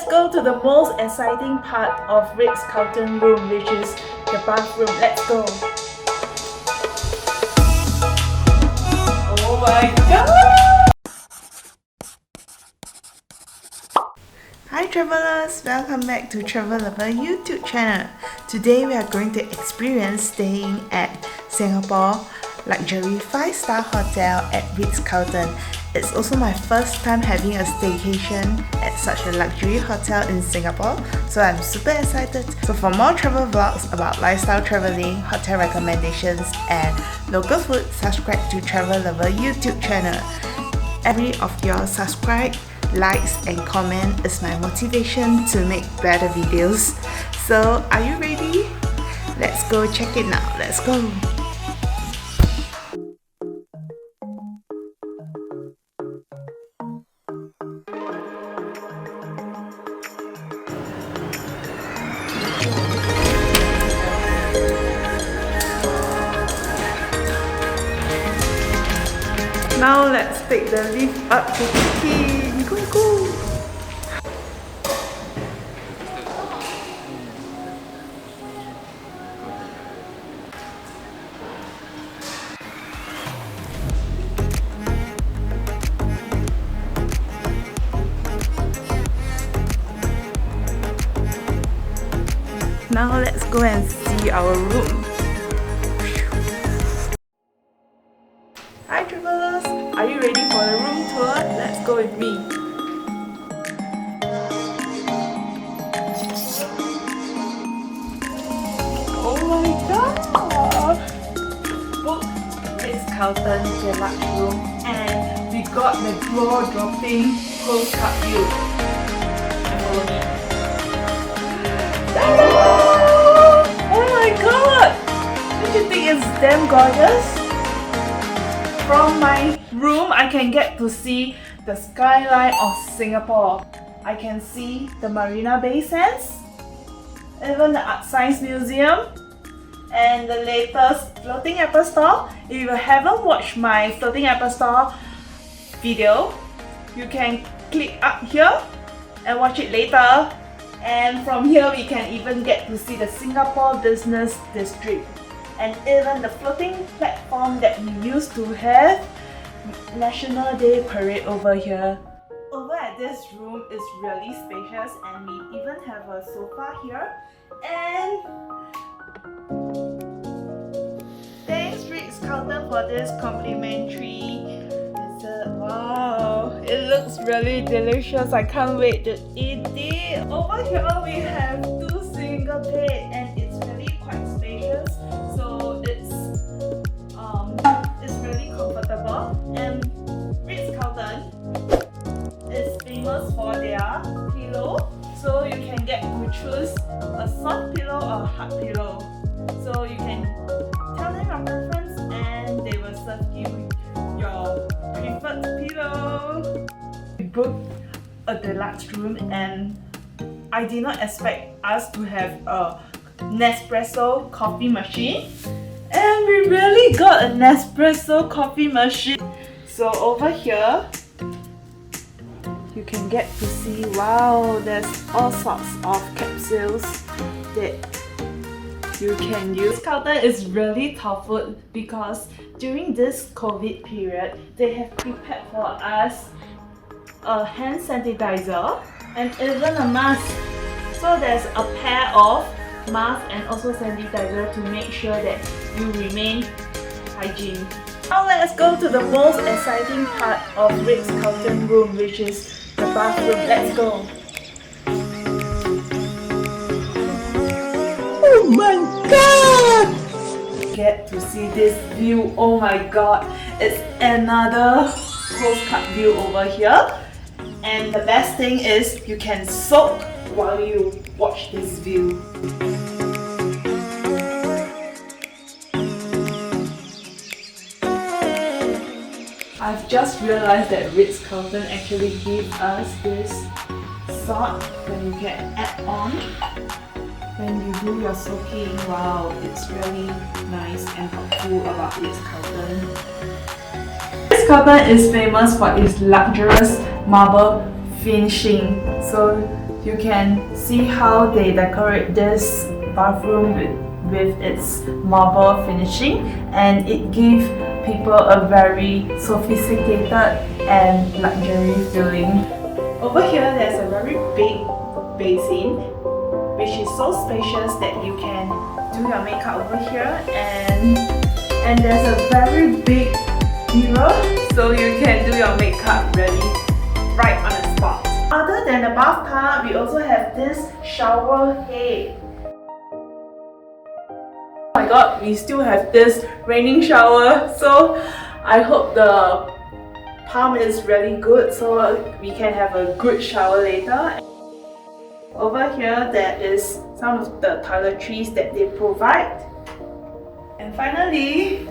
let's go to the most exciting part of Ritz-Carlton room, which is the bathroom. Let's go. Oh my god! Hi travelers, welcome back to Travel Lover YouTube channel. Today we are going to experience staying at Singapore luxury 5-star hotel at Ritz-Carlton. It's also my first time having a staycation at such a luxury hotel in Singapore, so I'm super excited. So for more travel vlogs about lifestyle traveling, hotel recommendations and local food, subscribe to Travel Lover YouTube channel. Every of your subscribe, likes and comment is my motivation to make better videos. So are you ready? Let's go check it now. Let's go. Now let's take the lift up to check-in. Go, go! Now let's go and see our room. Hi travelers, are you ready for the room tour? Let's go with me. Oh my god! Book Ritz-Carlton Deluxe room and we got the jaw-dropping postcard view. Follow me. Oh my god! Don't you think it's damn gorgeous? From my room, I can get to see the skyline of Singapore. I can see the Marina Bay Sands, even the Art Science Museum, and the latest Floating Apple Store. If you haven't watched my Floating Apple Store video, you can click up here and watch it later. And from here, we can even get to see the Singapore Business District and even the floating platform that we used to have National Day Parade over here. Over at this room is really spacious and we even have a sofa here. And thanks Ritz-Carlton for this complimentary dessert. Wow, it looks really delicious. I can't wait to eat it. Over here we have 2 single beds and it's really quite spacious. So it's really comfortable. And Ritz-Carlton is famous for their pillow. So you can get to choose a soft pillow or a hard pillow. So you can tell them your preference and they will serve you your preferred pillow. We booked a deluxe room and I did not expect us to have a Nespresso coffee machine. And we really got a Nespresso coffee machine. So over here, you can get to see, wow, there's all sorts of capsules that you can use. Ritz-Carlton is really thoughtful because during this COVID period, they have prepared for us a hand sanitizer and even a mask. So there's a pair of mask and also sanitizer to make sure that you remain hygiene. Now let's go to the most exciting part of Ritz-Carlton room, which is the bathroom. Let's go. Oh my god! Get to see this view. Oh my god, it's another postcard view over here. And the best thing is you can soak while you watch this view. I've just realized that Ritz-Carlton actually give us this salt when you can add on when you do your soaking. Wow, it's really nice and thoughtful about Ritz-Carlton. Ritz-Carlton is famous for its luxurious marble finishing. So you can see how they decorate this bathroom with its marble finishing, and it gives people a very sophisticated and luxury feeling. Over here there's a very big basin which is so spacious that you can do your makeup over here, and there's a very big mirror so you can do your makeup really right on the spot. Other than the bathtub, we also have this shower head. Oh my god, we still have this raining shower, so I hope the pump is really good so we can have a good shower later. Over here there is some of the toiletries that they provide. And finally,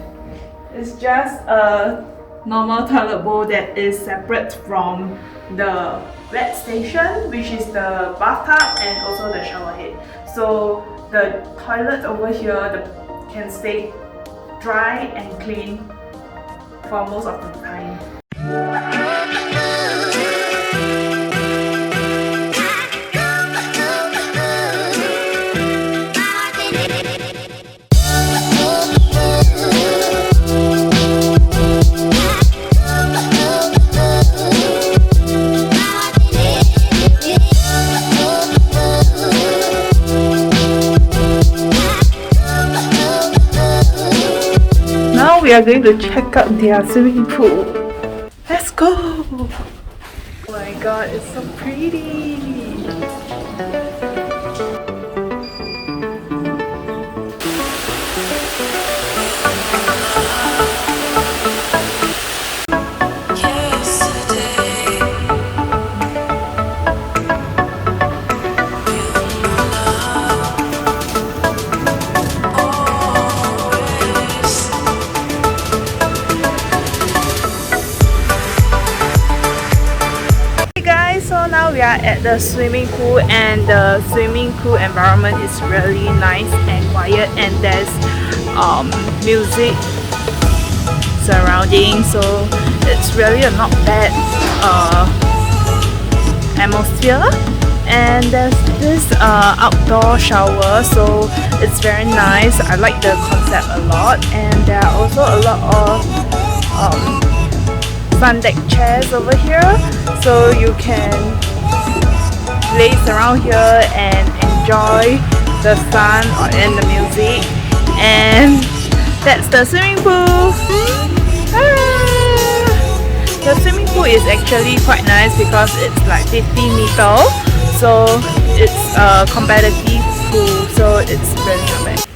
it's just a normal toilet bowl that is separate from the wet station, which is the bathtub and also the shower head. So the toilet over here can stay dry and clean for most of the time. We are going to check out their swimming pool. Let's go! Oh my god, it's so pretty! So now we are at the swimming pool, and the swimming pool environment is really nice and quiet, and there's music surrounding, so it's really a not bad atmosphere. And there's this outdoor shower, so it's very nice. I like the concept a lot, and there are also a lot of sun deck chairs over here, so you can laze around here and enjoy the sun and the music. And that's the swimming pool. The swimming pool is actually quite nice because it's like 50 meters, so it's a competitive pool, so it's really not bad.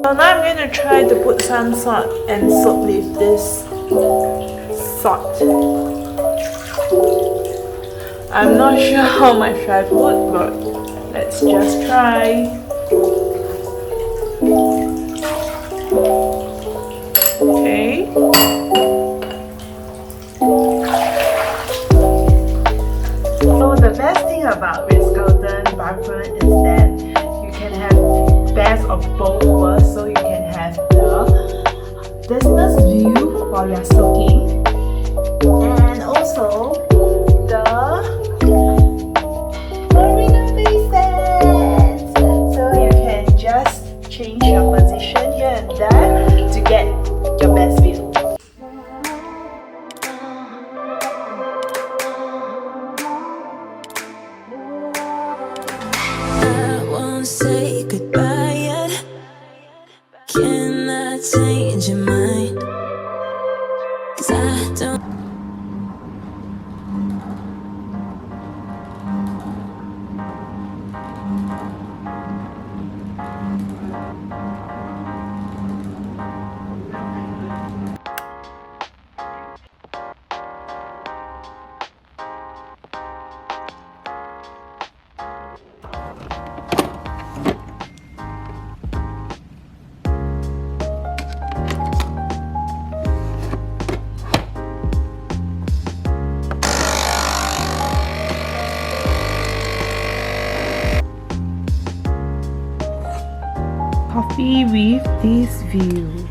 So now I'm going to try to put some salt and soap with this salt. I'm not sure how much I put, but let's just try. Okay. So the best thing about Ritz-Carlton Bathroom is that you can have best of both worlds, so you can have the business view while you're soaking, and also the Marina Bay Sands. So you can just change your position here and there to get your best view. I won't say goodbye yet. Can I change your mind? 'Cause I don't. tree with this view.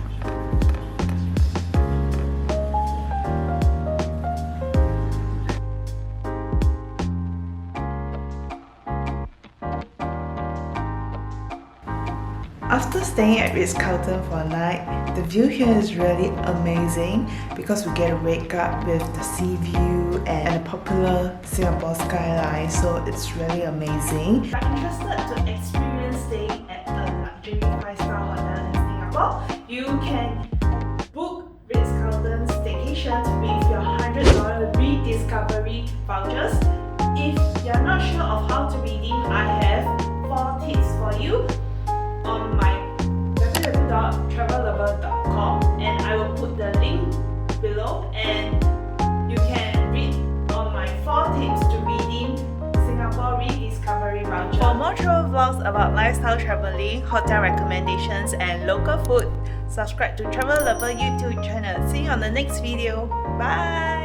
After staying at Ritz-Carlton for a night, the view here is really amazing because we get to wake up with the sea view and the popular Singapore skyline, so it's really amazing. If you're interested to experience staying at a luxury 5-star hotel in Singapore, you can book Ritz-Carlton staycations with your $100 rediscovery vouchers. If you're not sure of how to redeem, I have 4 tips for you on my www.travellover.com, and I will put the link below, and you can read on my 4 tips to redeem Singapore rediscovery voucher. For more travel vlogs about lifestyle traveling, hotel recommendations and local food, subscribe to Travel Lover YouTube channel. See you on the next video. Bye!